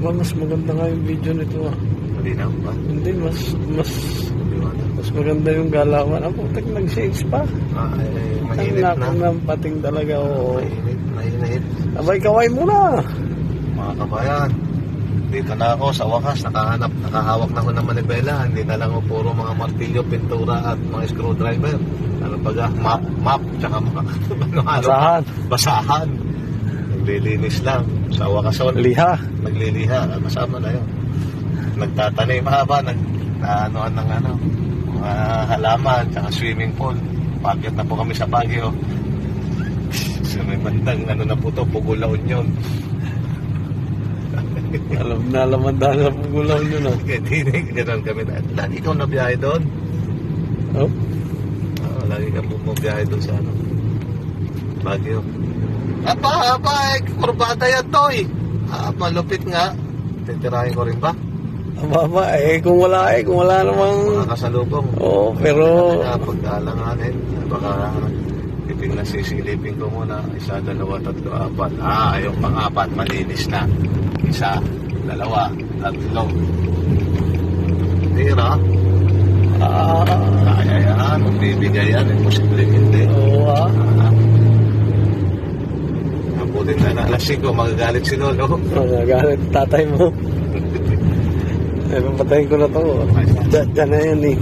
Mas maganda nga yung video nito ah. Malinaw ba? Hindi, mas Liwanag. maganda yung galawan. Ang putik nag-shades pa. Ang Mainit na. laki ng pating talaga. Oo. Mainit. Abay, kaway muna. Mga kabayan, dito na ako sa wakas, nakahawak na ako ng manibela. Hindi na lang ako puro mga martilyo, pintura at mga screwdriver. Ano baga, map, tsaka mga Basahan. basahan. Naglilinis lang. Sa wakas ako, Liha. nagliliha, kasama na yun. Nagtatanim haba, nanoan ng mga halaman, tsaka swimming pool. Pagyat na po kami sa Baguio. Sa may bandang, na po to, Pugulaon yun. Alam na dahil sa pagulaw nyo na. Ganun kami na. Lagi ikaw nabiyahe doon. Oh? Lagi ka bumabiyahe doon sa Baguio. Aba, kurbada yan to eh. Malupit nga. Titirahin ko rin ba? Aba, kung wala namang... Mga kasalubong. Oo, pero... Pagkalanganin, baka titignan sisilipin ko muna. 1, 2, 3, 4. Yung pang-4, malinis na. 1, 2, 3. Tira. Kaya yan, magbibigay yan. Imposible hindi. Oo ah. Abutin na alas 5, magagalit si Lolo. Magagalit tatay mo. Papatayin ko na to. Diyan na yan eh.